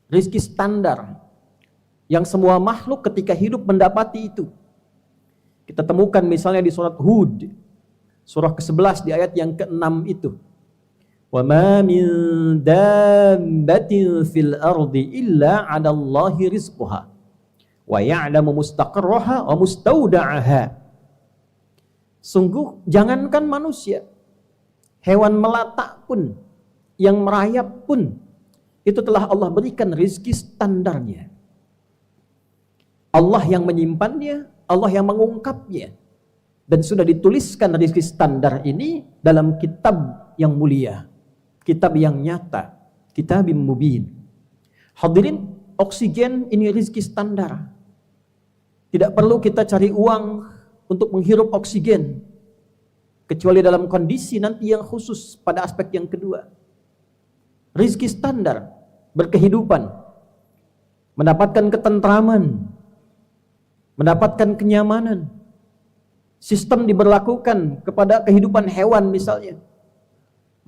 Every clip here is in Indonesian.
rizki standar yang semua makhluk ketika hidup mendapati itu. Kita temukan misalnya di surat Hud, surah ke-11 di ayat yang ke-6 itu. Wa ma min dabbatin fil ardi illa 'ala Allahi rizquha wa ya'lamu mustaqarraha wa mustauda'aha. Sungguh jangankan manusia, hewan melata pun, yang merayap pun, itu telah Allah berikan rizki standarnya. Allah yang menyimpannya, Allah yang mengungkapnya. Dan sudah dituliskan rizki standar ini dalam kitab yang mulia, kitab yang nyata, kitabim mubin. Hadirin, oksigen ini rizki standar. Tidak perlu kita cari uang untuk menghirup oksigen, kecuali dalam kondisi nanti yang khusus pada aspek yang kedua. Rizki standar, berkehidupan, mendapatkan ketentraman, mendapatkan kenyamanan. Sistem diberlakukan kepada kehidupan hewan misalnya.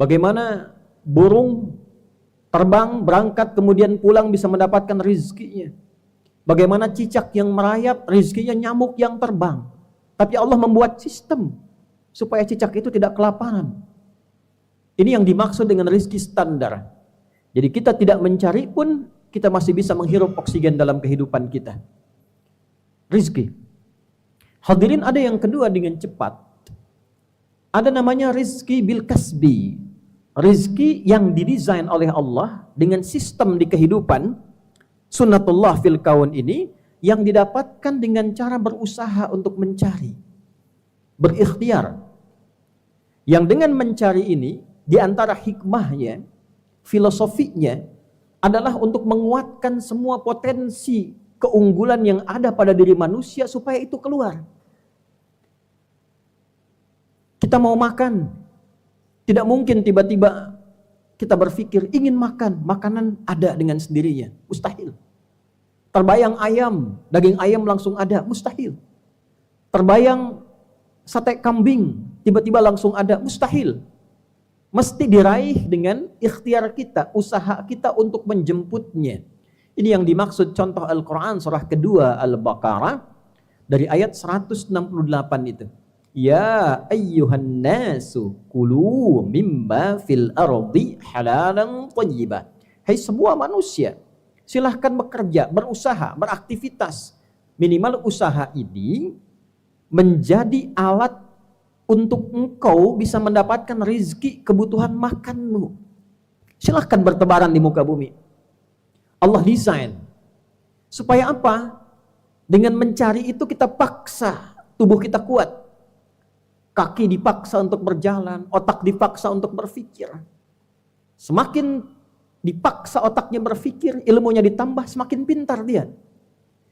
Bagaimana burung terbang, berangkat, kemudian pulang bisa mendapatkan rizkinya. Bagaimana cicak yang merayap, rizkinya nyamuk yang terbang. Tapi Allah membuat sistem supaya cicak itu tidak kelaparan. Ini yang dimaksud dengan rizki standar. Jadi kita tidak mencari pun, kita masih bisa menghirup oksigen dalam kehidupan kita. Rizki. Hadirin, ada yang kedua dengan cepat. Ada namanya rizki bil kasbi. Rizki yang didesain oleh Allah dengan sistem di kehidupan, sunnatullah fil kaun ini, yang didapatkan dengan cara berusaha untuk mencari, berikhtiar. Yang dengan mencari ini, di antara hikmahnya, filosofinya, adalah untuk menguatkan semua potensi keunggulan yang ada pada diri manusia supaya itu keluar. Kita mau makan, tidak mungkin tiba-tiba kita berpikir ingin makan, makanan ada dengan sendirinya, mustahil. Terbayang ayam, daging ayam langsung ada, mustahil. Terbayang sate kambing, tiba-tiba langsung ada, mustahil. Mesti diraih dengan ikhtiar kita, usaha kita untuk menjemputnya. Ini yang dimaksud contoh Al-Quran surah kedua Al-Baqarah dari ayat 168 itu. Ya ayyuhan nasu kulu mimma fil ardi halalan thayyibah. Hai semua manusia, silahkan bekerja, berusaha, beraktivitas. Minimal usaha ini menjadi alat untuk engkau bisa mendapatkan rizki kebutuhan makanmu. Silahkan bertebaran di muka bumi. Allah desain. Supaya apa? Dengan mencari itu kita paksa tubuh kita kuat. Kaki dipaksa untuk berjalan, otak dipaksa untuk berpikir. Semakin dipaksa otaknya berpikir, ilmunya ditambah, semakin pintar dia.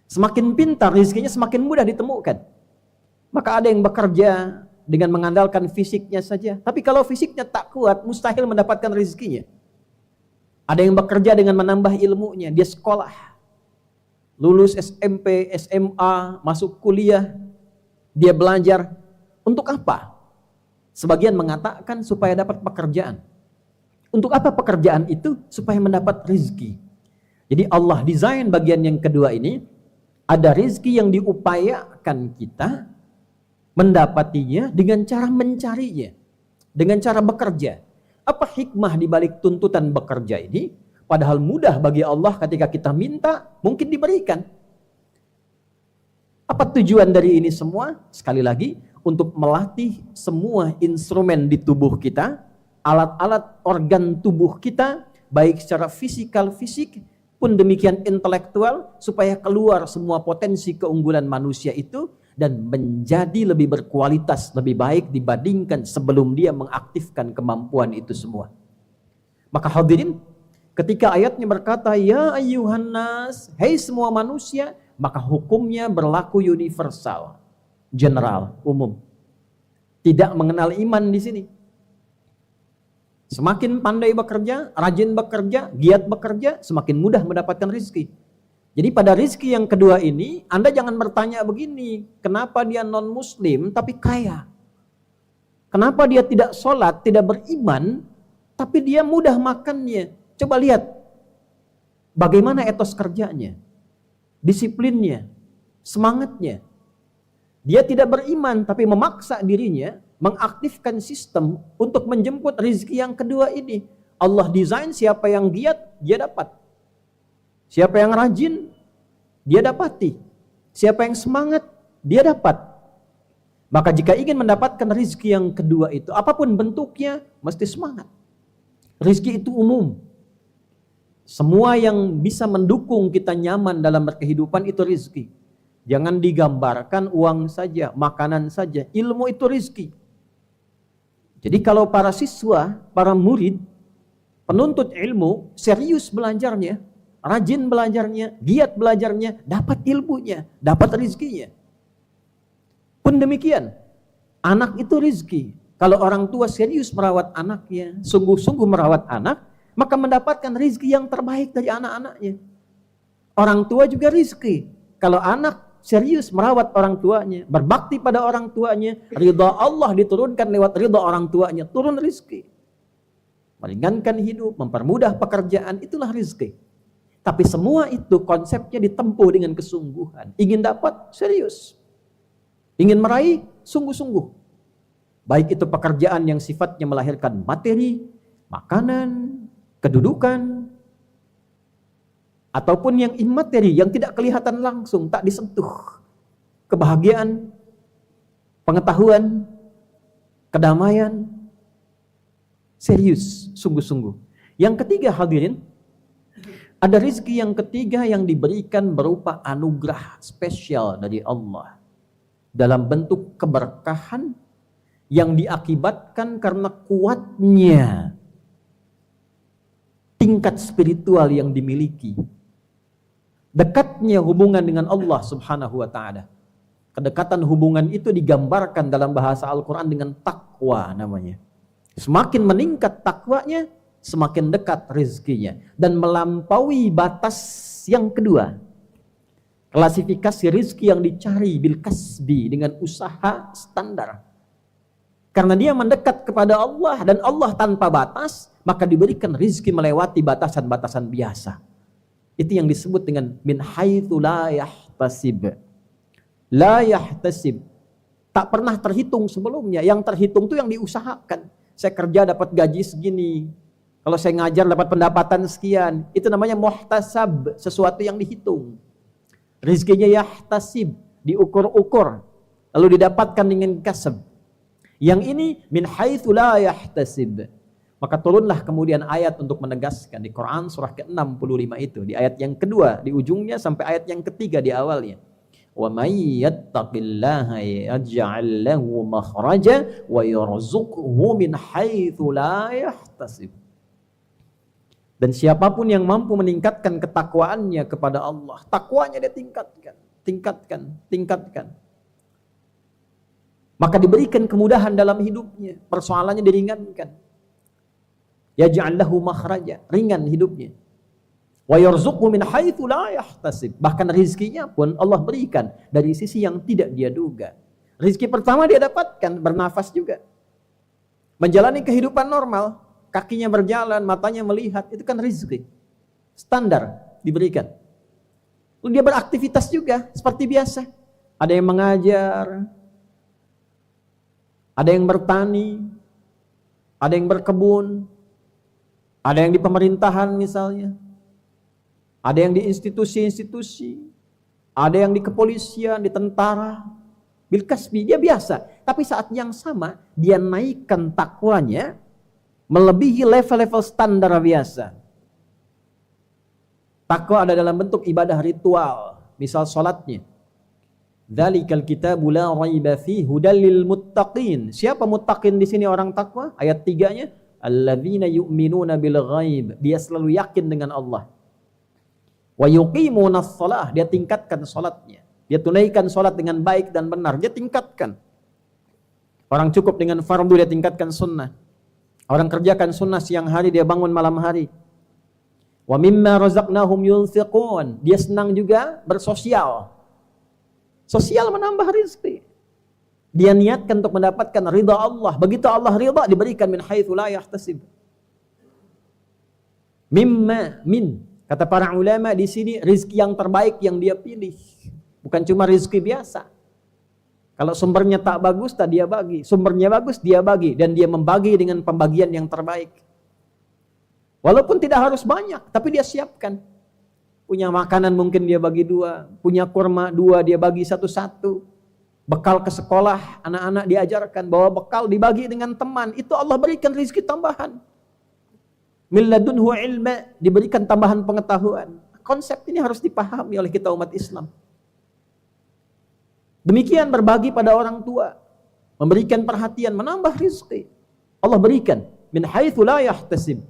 Semakin pintar, rezekinya semakin mudah ditemukan. Maka ada yang bekerja dengan mengandalkan fisiknya saja. Tapi kalau fisiknya tak kuat, mustahil mendapatkan rezekinya. Ada yang bekerja dengan menambah ilmunya, dia sekolah. Lulus SMP, SMA, masuk kuliah, dia belajar. Untuk apa? Sebagian mengatakan supaya dapat pekerjaan. Untuk apa pekerjaan itu? Supaya mendapat rezeki. Jadi Allah desain bagian yang kedua ini, ada rezeki yang diupayakan kita mendapatinya dengan cara mencarinya, dengan cara bekerja. Apa hikmah di balik tuntutan bekerja ini? Padahal mudah bagi Allah ketika kita minta, mungkin diberikan. Apa tujuan dari ini semua? Sekali lagi, untuk melatih semua instrumen di tubuh kita, alat-alat organ tubuh kita, baik secara fisik pun demikian intelektual, supaya keluar semua potensi keunggulan manusia itu dan menjadi lebih berkualitas, lebih baik dibandingkan sebelum dia mengaktifkan kemampuan itu semua. Maka hadirin, ketika ayatnya berkata, ya ayyuhan nas, hai semua manusia, maka hukumnya berlaku universal, general, umum. Tidak mengenal iman di sini. Semakin pandai bekerja, rajin bekerja, giat bekerja, semakin mudah mendapatkan rezeki. Jadi pada rezeki yang kedua ini, Anda jangan bertanya begini, kenapa dia non-muslim tapi kaya? Kenapa dia tidak sholat, tidak beriman, tapi dia mudah makannya? Coba lihat. Bagaimana etos kerjanya, disiplinnya, semangatnya. Dia tidak beriman tapi memaksa dirinya mengaktifkan sistem untuk menjemput rezeki yang kedua ini. Allah desain siapa yang giat, dia dapat. Siapa yang rajin, dia dapati. Siapa yang semangat, dia dapat. Maka jika ingin mendapatkan rezeki yang kedua itu, apapun bentuknya, mesti semangat. Rezeki itu umum. Semua yang bisa mendukung kita nyaman dalam berkehidupan itu rezeki. Jangan digambarkan uang saja, makanan saja. Ilmu itu rezeki. Jadi kalau para siswa, para murid, penuntut ilmu, serius belajarnya, rajin belajarnya, giat belajarnya, dapat ilmunya, dapat rezekinya. Pun demikian, anak itu rezeki. Kalau orang tua serius merawat anaknya, sungguh-sungguh merawat anak, maka mendapatkan rezeki yang terbaik dari anak-anaknya. Orang tua juga rezeki. Kalau anak serius merawat orang tuanya, berbakti pada orang tuanya, ridha Allah diturunkan lewat ridha orang tuanya, turun rezeki. Meringankan hidup, mempermudah pekerjaan, itulah rezeki. Tapi semua itu konsepnya ditempuh dengan kesungguhan. Ingin dapat, serius. Ingin meraih, sungguh-sungguh. Baik itu pekerjaan yang sifatnya melahirkan materi, makanan, kedudukan, ataupun yang imateri, yang tidak kelihatan langsung, tak disentuh. Kebahagiaan, pengetahuan, kedamaian, serius, sungguh-sungguh. Yang ketiga hadirin, ada rezeki yang ketiga yang diberikan berupa anugerah spesial dari Allah. Dalam bentuk keberkahan yang diakibatkan karena kuatnya tingkat spiritual yang dimiliki. Dekatnya hubungan dengan Allah subhanahu wa ta'ala. Kedekatan hubungan itu digambarkan dalam bahasa Al-Quran dengan takwa namanya. Semakin meningkat takwanya, semakin dekat rezekinya. Dan melampaui batas yang kedua. Klasifikasi rezeki yang dicari bil kasbi dengan usaha standar. Karena dia mendekat kepada Allah dan Allah tanpa batas, maka diberikan rezeki melewati batasan-batasan biasa. Itu yang disebut dengan min haitsu la yahtasib. La yahtasib. Tak pernah terhitung sebelumnya. Yang terhitung itu yang diusahakan. Saya kerja dapat gaji segini. Kalau saya ngajar dapat pendapatan sekian. Itu namanya muhtasab, sesuatu yang dihitung. Rizkinya yahtasib, diukur-ukur. Lalu didapatkan dengan kasab. Yang ini min haitsu la yahtasib. Maka turunlah kemudian ayat untuk menegaskan di Quran surah ke-65 itu. Di ayat yang kedua, di ujungnya sampai ayat yang ketiga di awalnya. Wa may yattaqillaha yaj'al lahu makhraja wa yarzuqhu min haitsu la yahtasib. Dan siapapun yang mampu meningkatkan ketakwaannya kepada Allah, takwanya dia tingkatkan. Maka diberikan kemudahan dalam hidupnya, persoalannya diringankan. Yaj'al lahu makhraja, ringan hidupnya. Wa yarzuqhu min haitsu la yahtasib. Bahkan rezekinya pun Allah berikan dari sisi yang tidak dia duga. Rezeki pertama dia dapatkan bernafas juga. Menjalani kehidupan normal, kakinya berjalan, matanya melihat, itu kan rezeki. Standar diberikan. Lalu dia beraktivitas juga seperti biasa. Ada yang mengajar, ada yang bertani, ada yang berkebun, ada yang di pemerintahan misalnya, ada yang di institusi-institusi, ada yang di kepolisian, di tentara, bil kasbi, dia biasa. Tapi saat yang sama, dia naikkan takwanya melebihi level-level standar biasa. Takwa ada dalam bentuk ibadah ritual, misal salatnya. Dzalikal kitabu la raiba fihi hudal lil muttaqin. Siapa muttaqin di sini orang takwa? Ayat 3-nya, alladzina yu'minuna bil ghaib. Dia selalu yakin dengan Allah. Wa yuqimunas shalah, dia tingkatkan salatnya. Dia tunaikan salat dengan baik dan benar, dia tingkatkan. Orang cukup dengan fardu, dia tingkatkan sunnah. Orang kerjakan sunnah siang hari, dia bangun malam hari. Wa mimma razaqnahum yunfiqun. Dia senang juga bersosial. Sosial menambah rezeki. Dia niatkan untuk mendapatkan ridha Allah. Begitu Allah ridha, diberikan min haitsu la yahtasib. Mimma, min. Kata para ulama di sini rizki yang terbaik yang dia pilih. Bukan cuma rizki biasa. Kalau sumbernya tak bagus, tak dia bagi. Sumbernya bagus, dia bagi. Dan dia membagi dengan pembagian yang terbaik. Walaupun tidak harus banyak, tapi dia siapkan. Punya makanan mungkin dia bagi 2. Punya kurma 2, dia bagi 1-1. Bekal ke sekolah, anak-anak diajarkan bahwa bekal dibagi dengan teman. Itu Allah berikan rizki tambahan. Min ladunhu ilma, diberikan tambahan pengetahuan. Konsep ini harus dipahami oleh kita umat Islam. Demikian berbagi pada orang tua, memberikan perhatian, menambah rizki. Allah berikan min haitsu la yahtasib.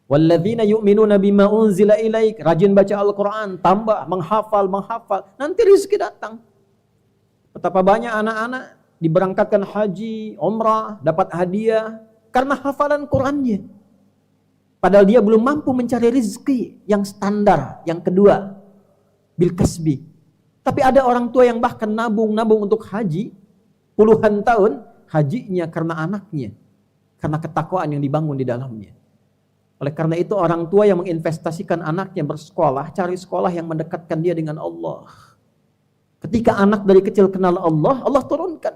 Walladzina yu'minuna bima unzila ilaik, rajin baca Al-Qur'an, tambah menghafal, nanti rizki datang. Betapa banyak anak-anak diberangkatkan haji, umrah, dapat hadiah karena hafalan Qur'annya. Padahal dia belum mampu mencari rizki yang standar, yang kedua, bil kasbi. Tapi ada orang tua yang bahkan nabung untuk haji, puluhan tahun, hajinya karena anaknya, karena ketakwaan yang dibangun di dalamnya. Oleh karena itu orang tua yang menginvestasikan anaknya bersekolah, cari sekolah yang mendekatkan dia dengan Allah. Ketika anak dari kecil kenal Allah, Allah turunkan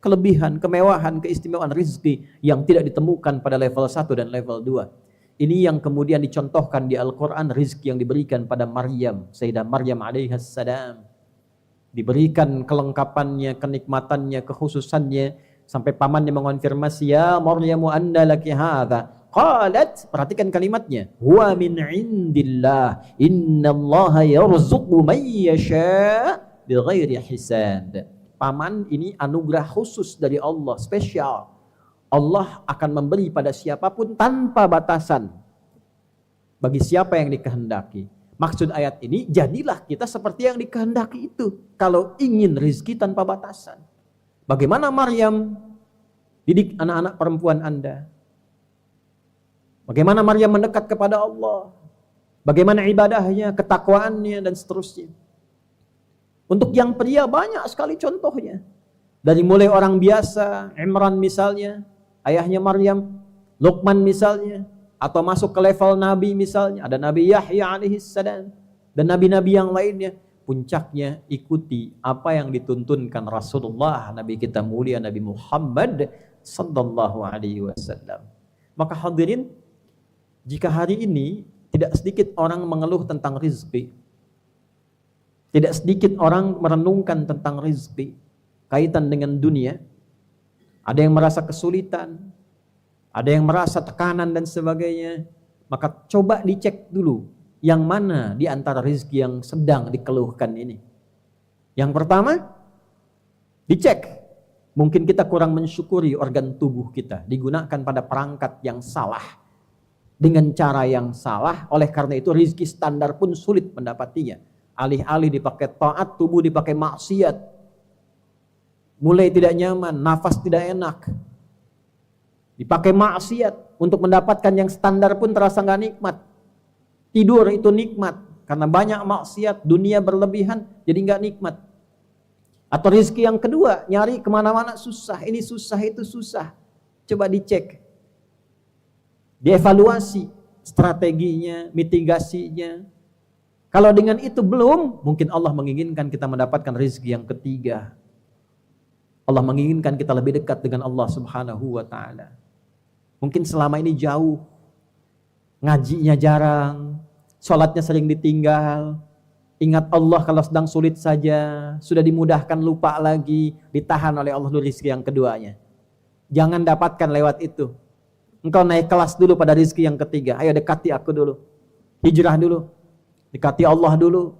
kelebihan, kemewahan, keistimewaan rizki yang tidak ditemukan pada level 1 dan level 2. Ini yang kemudian dicontohkan di Al-Quran, rizki yang diberikan pada Maryam, Sayyidah Maryam alaihassalam. Diberikan kelengkapannya, kenikmatannya, kekhususannya, sampai pamannya mengonfirmasi, ya Maryamu anna laki hadha. Qalat, perhatikan kalimatnya, huwa min indillah, innallaha yarzuqu man yasha' bighairi hisab. Paman, ini anugerah khusus dari Allah, spesial. Allah akan memberi pada siapapun tanpa batasan. Bagi siapa yang dikehendaki. Maksud ayat ini, jadilah kita seperti yang dikehendaki itu. Kalau ingin rizki tanpa batasan. Bagaimana Maryam didik anak-anak perempuan Anda? Bagaimana Maryam mendekat kepada Allah? Bagaimana ibadahnya, ketakwaannya, dan seterusnya. Untuk yang pria banyak sekali contohnya. Dari mulai orang biasa, Imran misalnya, ayahnya Maryam, Luqman misalnya, atau masuk ke level Nabi misalnya, ada Nabi Yahya alaihissalam, dan Nabi-Nabi yang lainnya. Puncaknya ikuti apa yang dituntunkan Rasulullah, Nabi kita mulia, Nabi Muhammad sallallahu alaihi wasallam. Maka hadirin, jika hari ini tidak sedikit orang mengeluh tentang rizki, tidak sedikit orang merenungkan tentang rizki, kaitan dengan dunia, ada yang merasa kesulitan, ada yang merasa tekanan dan sebagainya, maka coba dicek dulu yang mana di antara rizki yang sedang dikeluhkan ini. Yang pertama, dicek. Mungkin kita kurang mensyukuri organ tubuh kita, digunakan pada perangkat yang salah, dengan cara yang salah. Oleh karena itu rizki standar pun sulit mendapatinya. Alih-alih dipakai taat, tubuh dipakai maksiat. Mulai tidak nyaman, nafas tidak enak. Dipakai maksiat untuk mendapatkan yang standar pun terasa nggak nikmat. Tidur itu nikmat karena banyak maksiat, dunia berlebihan jadi nggak nikmat. Atau rizki yang kedua, nyari kemana-mana susah, ini susah, itu susah. Coba dicek, dievaluasi strateginya, mitigasinya. Kalau dengan itu belum, mungkin Allah menginginkan kita mendapatkan rizki yang ketiga. Allah menginginkan kita lebih dekat dengan Allah Subhanahu wa ta'ala. Mungkin selama ini jauh, ngajinya jarang, sholatnya sering ditinggal, ingat Allah kalau sedang sulit saja, sudah dimudahkan lupa lagi, ditahan oleh Allah dulu rizki yang keduanya. Jangan dapatkan lewat itu. Engkau naik kelas dulu pada rizki yang ketiga. Ayo dekati aku dulu, hijrah dulu, dekati Allah dulu.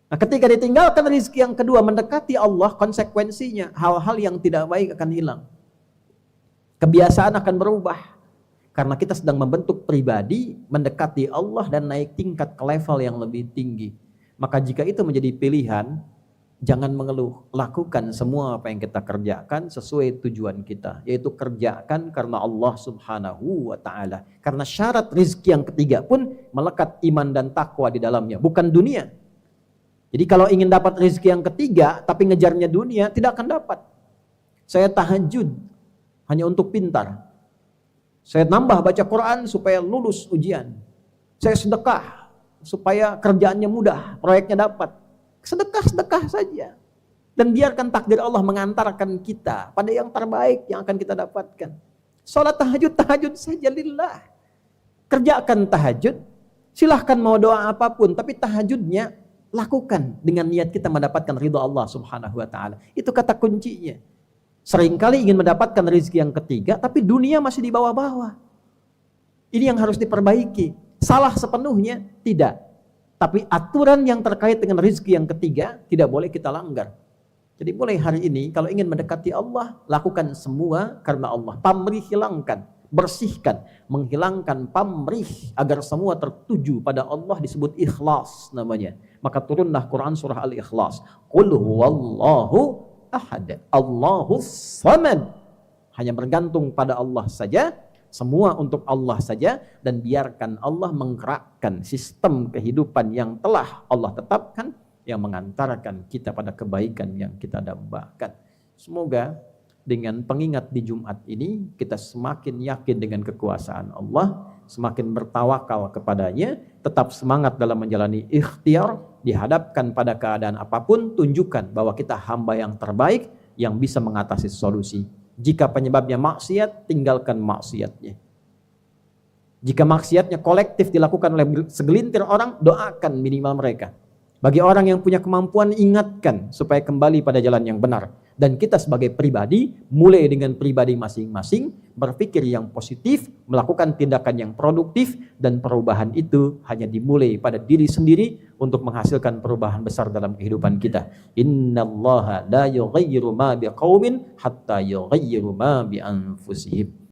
Nah, ketika ditinggalkan rizki yang kedua, mendekati Allah, konsekuensinya hal-hal yang tidak baik akan hilang. Kebiasaan akan berubah. Karena kita sedang membentuk pribadi, mendekati Allah dan naik tingkat ke level yang lebih tinggi. Maka jika itu menjadi pilihan, jangan mengeluh. Lakukan semua apa yang kita kerjakan sesuai tujuan kita. Yaitu kerjakan karena Allah Subhanahu wa ta'ala. Karena syarat rizki yang ketiga pun melekat iman dan takwa di dalamnya. Bukan dunia. Jadi kalau ingin dapat rizki yang ketiga, tapi ngejarnya dunia, tidak akan dapat. Saya tahajud hanya untuk pintar. Saya nambah baca Quran supaya lulus ujian. saya sedekah supaya kerjaannya mudah, proyeknya dapat. Sedekah saja. Dan biarkan takdir Allah mengantarkan kita pada yang terbaik yang akan kita dapatkan. Salat tahajud saja lillah. Kerjakan tahajud, silahkan mau doa apapun, tapi tahajudnya lakukan dengan niat kita mendapatkan ridha Allah Subhanahu wa taala. Itu kata kuncinya. Seringkali ingin mendapatkan rezeki yang ketiga, tapi dunia masih di bawah-bawah. Ini yang harus diperbaiki. Salah sepenuhnya? Tidak. Tapi aturan yang terkait dengan rezeki yang ketiga tidak boleh kita langgar. Jadi mulai hari ini kalau ingin mendekati Allah, lakukan semua karena Allah. Pamrih hilangkan, bersihkan, menghilangkan pamrih agar semua tertuju pada Allah, disebut ikhlas namanya. Maka turunlah Quran surah Al-Ikhlas. Qul huwallahu ahad, Allahus samad. Hanya bergantung pada Allah saja, semua untuk Allah saja, dan biarkan Allah menggerakkan sistem kehidupan yang telah Allah tetapkan, yang mengantarkan kita pada kebaikan yang kita dambakan. Semoga dengan pengingat di Jumat ini kita semakin yakin dengan kekuasaan Allah, semakin bertawakal kepadanya, tetap semangat dalam menjalani ikhtiar, dihadapkan pada keadaan apapun, tunjukkan bahwa kita hamba yang terbaik yang bisa mengatasi solusi. Jika penyebabnya maksiat, tinggalkan maksiatnya. Jika maksiatnya kolektif dilakukan oleh segelintir orang, doakan minimal mereka. Bagi orang yang punya kemampuan, ingatkan supaya kembali pada jalan yang benar. Dan kita sebagai pribadi, mulai dengan pribadi masing-masing, berpikir yang positif, melakukan tindakan yang produktif, dan perubahan itu hanya dimulai pada diri sendiri untuk menghasilkan perubahan besar dalam kehidupan kita. Innallaha la yughayyiru ma biqaumin hatta yughayyiru ma bi anfusihim.